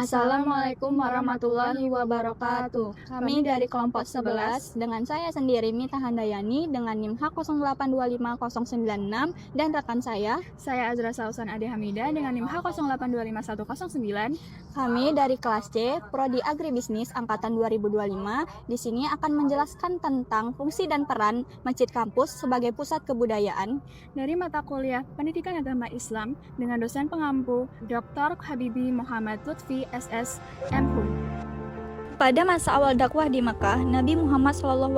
Assalamualaikum warahmatullahi wabarakatuh. Kami dari kelompok 11 dengan saya sendiri Mita Handayani dengan NIM H0825096 dan rekan saya Azra Sausan Ade Hamida dengan NIM H0825109. Kami dari kelas C, Prodi Agribisnis angkatan 2025. Di sini akan menjelaskan tentang fungsi dan peran Masjid Kampus sebagai pusat kebudayaan Dari mata kuliah Pendidikan Agama Islam dengan dosen pengampu Dr. Habibi Muhammad Lutfi SS MHum. Pada masa awal dakwah di Mekah, Nabi Muhammad SAW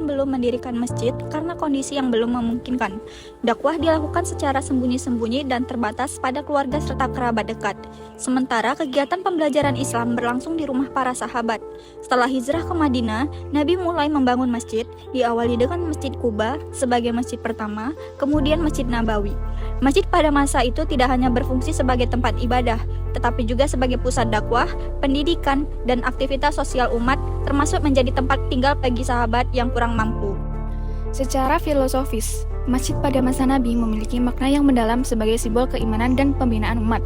belum mendirikan masjid karena kondisi yang belum memungkinkan. Dakwah dilakukan secara sembunyi-sembunyi dan terbatas pada keluarga serta kerabat dekat. Sementara kegiatan pembelajaran Islam berlangsung di rumah para sahabat. Setelah hijrah ke Madinah, Nabi mulai membangun masjid, diawali dengan Masjid Quba sebagai masjid pertama, kemudian Masjid Nabawi. Masjid pada masa itu tidak hanya berfungsi sebagai tempat ibadah, tetapi juga sebagai pusat dakwah, pendidikan, dan aktivitas sosial umat, termasuk menjadi tempat tinggal bagi sahabat yang kurang mampu. Secara filosofis, masjid pada masa Nabi memiliki makna yang mendalam sebagai simbol keimanan dan pembinaan umat.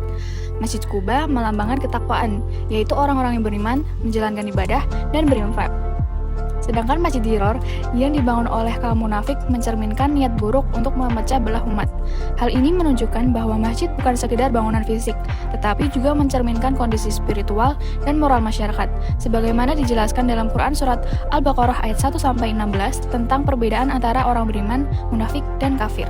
Masjid Quba melambangkan ketakwaan, yaitu orang-orang yang beriman, menjalankan ibadah, dan berinfak. Sedangkan Masjid Diror yang dibangun oleh kaum munafik mencerminkan niat buruk untuk memecah belah umat. Hal ini menunjukkan bahwa masjid bukan sekedar bangunan fisik, tetapi juga mencerminkan kondisi spiritual dan moral masyarakat, sebagaimana dijelaskan dalam Quran Surat Al-Baqarah ayat 1-16 tentang perbedaan antara orang beriman, munafik, dan kafir.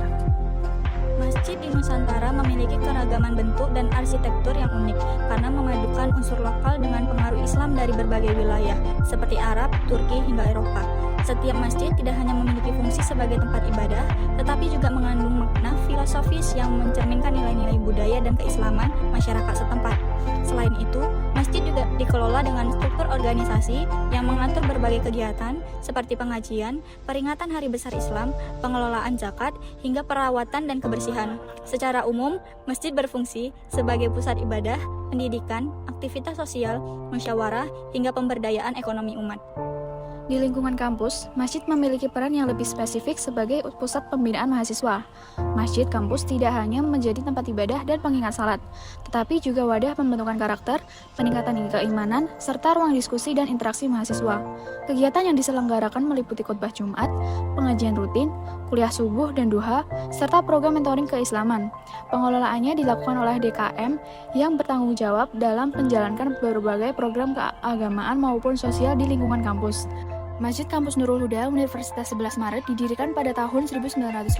Masjid di Nusantara memiliki keragaman bentuk dan arsitektur yang unik karena memadukan unsur lokal dengan pengaruh Islam dari berbagai wilayah, seperti Arab, Turki, hingga Eropa. Setiap masjid tidak hanya memiliki fungsi sebagai tempat ibadah, tetapi juga mengandung makna filosofis yang mencerminkan nilai-nilai budaya dan keislaman masyarakat setempat. Selain itu, masjid juga dikelola dengan struktur organisasi yang mengatur berbagai kegiatan seperti pengajian, peringatan Hari Besar Islam, pengelolaan zakat, hingga perawatan dan kebersihan. Secara umum, masjid berfungsi sebagai pusat ibadah, pendidikan, aktivitas sosial, musyawarah, hingga pemberdayaan ekonomi umat. Di lingkungan kampus, masjid memiliki peran yang lebih spesifik sebagai pusat pembinaan mahasiswa. Masjid kampus tidak hanya menjadi tempat ibadah dan pengingat salat, tetapi juga wadah pembentukan karakter, peningkatan keimanan, serta ruang diskusi dan interaksi mahasiswa. Kegiatan yang diselenggarakan meliputi khotbah Jumat, pengajian rutin, kuliah subuh dan duha, serta program mentoring keislaman. Pengelolaannya dilakukan oleh DKM yang bertanggung jawab dalam menjalankan berbagai program keagamaan maupun sosial di lingkungan kampus. Masjid Kampus Nurul Huda Universitas 11 Maret didirikan pada tahun 1982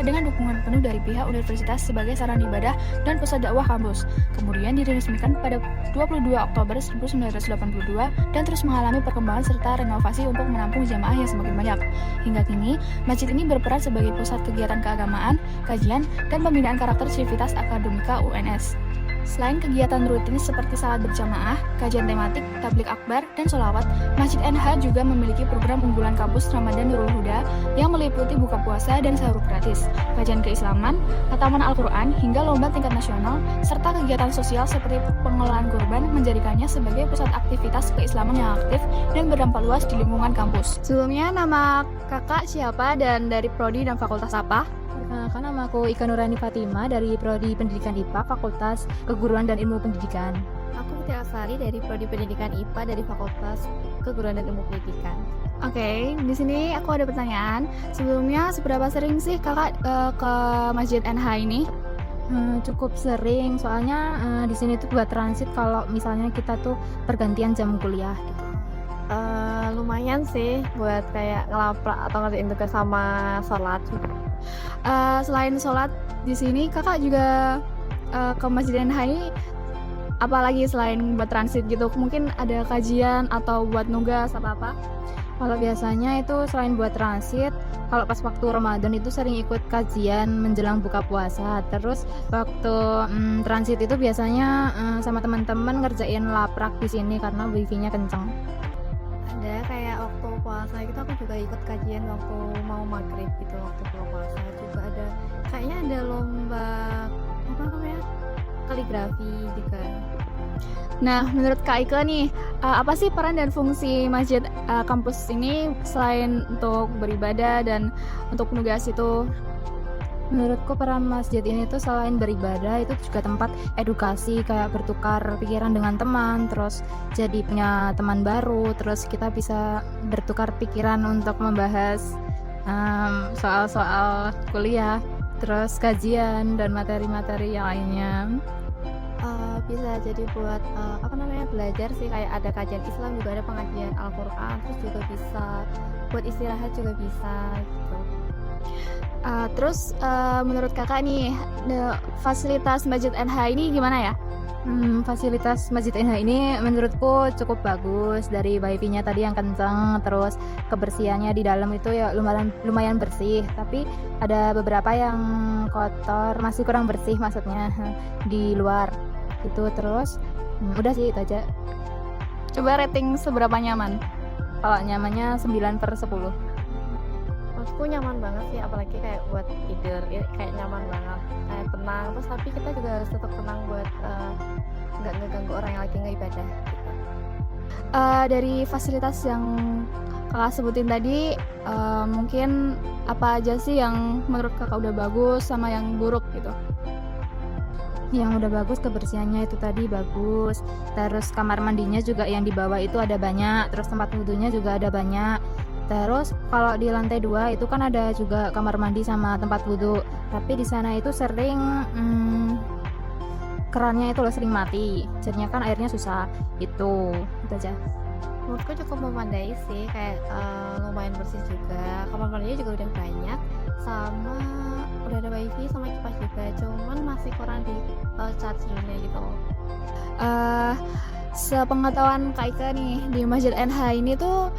dengan dukungan penuh dari pihak universitas sebagai sarana ibadah dan pusat dakwah kampus. Kemudian diresmikan pada 22 Oktober 1982 dan terus mengalami perkembangan serta renovasi untuk menampung jamaah yang semakin banyak. Hingga kini, masjid ini berperan sebagai pusat kegiatan keagamaan, kajian, dan pembinaan karakter civitas akademika UNS. Selain kegiatan rutin seperti salat berjamaah, kajian tematik, tablik akbar, dan sholawat, Masjid NH juga memiliki program unggulan kampus Ramadan Nurul Huda yang meliputi buka puasa dan sahur gratis, kajian keislaman, khataman Al-Quran, hingga lomba tingkat nasional, serta kegiatan sosial seperti pengelolaan kurban menjadikannya sebagai pusat aktivitas keislaman yang aktif dan berdampak luas di lingkungan kampus. Sebelumnya, nama kakak siapa dan dari prodi dan fakultas apa? Perkenalkan, nama aku Ika Nurani Fatima dari Prodi Pendidikan IPA, Fakultas Keguruan dan Ilmu Pendidikan. Aku Tia Asari dari Prodi Pendidikan IPA dari Fakultas Keguruan dan Ilmu Pendidikan. Oke, di sini aku ada pertanyaan. Sebelumnya, seberapa sering sih kakak ke Masjid NH ini? Cukup sering, soalnya di sini tuh buat transit kalau misalnya kita tuh pergantian jam kuliah gitu. Lumayan sih buat kayak ngelaprak atau ngerjain tugas sama sholat. Selain sholat di sini, kakak juga ke Masjid NH ini apalagi selain buat transit gitu? Mungkin ada kajian atau buat nugas apa-apa? Kalau biasanya itu selain buat transit, kalau pas waktu Ramadan itu sering ikut kajian menjelang buka puasa. Terus waktu transit itu biasanya sama teman-teman ngerjain laprak di sini karena wifi-nya kenceng. Ada kayak waktu puasa gitu aku juga ikut kajian waktu mau maghrib gitu, waktu puasa juga ada kayaknya ada lomba apa namanya kaligrafi juga. Nah, menurut Kak Ike nih, apa sih peran dan fungsi masjid kampus ini selain untuk beribadah dan untuk nugas itu? Menurutku peran masjid ini tuh selain beribadah itu juga tempat edukasi, kayak bertukar pikiran dengan teman, terus jadi punya teman baru, terus kita bisa bertukar pikiran untuk membahas soal-soal kuliah, terus kajian dan materi-materi yang lainnya. Bisa jadi buat belajar sih, kayak ada kajian Islam juga, ada pengajian Al-Quran, terus juga bisa buat istirahat juga bisa gitu. Menurut kakak nih, fasilitas Masjid NH ini gimana ya? Fasilitas Masjid NH ini menurutku cukup bagus, dari wifi-nya tadi yang kenceng, terus kebersihannya di dalam itu ya lumayan bersih, tapi ada beberapa yang kotor, masih kurang bersih maksudnya di luar itu. Terus udah sih itu aja. Coba rating seberapa nyaman? Kalau nyamannya 9/10. Menurutku nyaman banget sih, apalagi kayak buat tidur kayak nyaman banget, kayak tenang. Terus tapi kita juga harus tetap tenang buat nggak ngeganggu orang yang lagi ngeibadah gitu. Dari fasilitas yang kakak sebutin tadi, mungkin apa aja sih yang menurut kakak udah bagus sama yang buruk gitu? Yang udah bagus kebersihannya itu tadi bagus, terus kamar mandinya juga yang di bawah itu ada banyak, terus tempat wudhunya juga ada banyak. Terus kalau di lantai 2 itu kan ada juga kamar mandi sama tempat wudhu, tapi di sana itu sering kerannya itu loh sering mati, jadinya kan airnya susah. Itu aja. Menurutku cukup memadai sih, kayak lumayan bersih juga, kamar mandinya juga udah banyak, sama udah ada wifi sama kipas juga, cuman masih kurang di chargernya gitu. Sepengetahuan Kak Ika nih, di Masjid NH ini tuh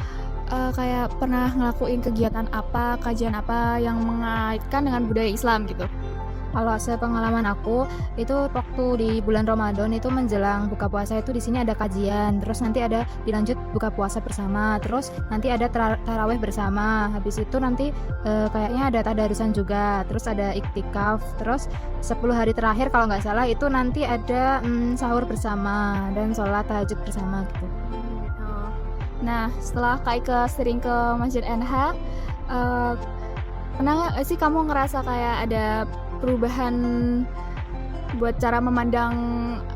kayak pernah ngelakuin kegiatan apa, kajian apa yang mengaitkan dengan budaya Islam gitu? Kalau sepengalaman aku itu waktu di bulan Ramadan itu menjelang buka puasa itu di sini ada kajian, terus nanti ada dilanjut buka puasa bersama, terus nanti ada taraweh bersama, habis itu nanti kayaknya ada tadarusan juga, terus ada iktikaf, terus 10 hari terakhir kalau nggak salah itu nanti ada sahur bersama dan sholat tahajud bersama gitu. Nah, setelah Kak Ika sering ke Masjid NH, pernah nggak sih kamu ngerasa kayak ada perubahan buat cara memandang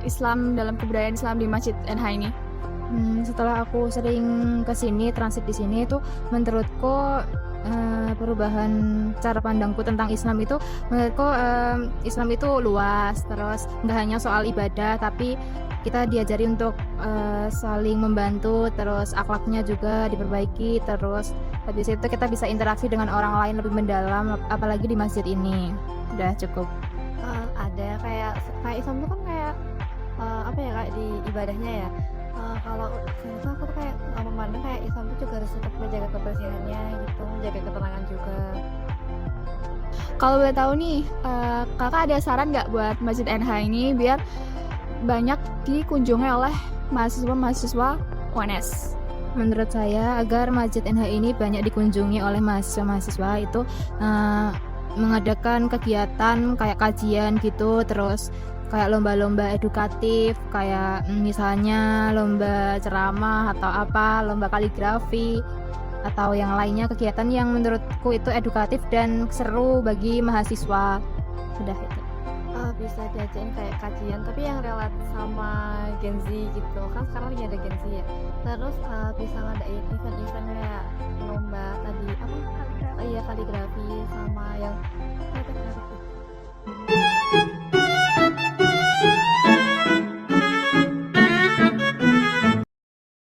Islam dalam kebudayaan Islam di Masjid NH ini? Setelah aku sering kesini, transit di sini itu menurutku perubahan cara pandangku tentang Islam itu, menurutku Islam itu luas, terus nggak hanya soal ibadah, tapi kita diajari untuk saling membantu, terus akhlaknya juga diperbaiki, terus habis itu kita bisa interaksi dengan orang lain lebih mendalam, apalagi di masjid ini. Udah cukup. Ada kayak Islam itu kan kayak kayak di ibadahnya ya. Kalau itu aku tuh kayak memandang kayak Islam itu juga harus tetap menjaga kebersihannya gitu, menjaga ketenangan juga. Kalau boleh tahu nih, kakak ada saran nggak buat Masjid NH ini biar banyak dikunjungi oleh mahasiswa-mahasiswa UNS? Menurut saya agar Masjid NH ini banyak dikunjungi oleh mahasiswa-mahasiswa itu mengadakan kegiatan kayak kajian gitu, terus kayak lomba-lomba edukatif, kayak misalnya lomba ceramah atau apa, lomba kaligrafi atau yang lainnya, kegiatan yang menurutku itu edukatif dan seru bagi mahasiswa. Udah itu. Bisa diajain kayak kajian tapi yang relate sama Gen Z gitu kan, sekarang lagi ada Gen Z ya. Terus bisa ngadain event-event kayak lomba tadi kaligrafi sama yang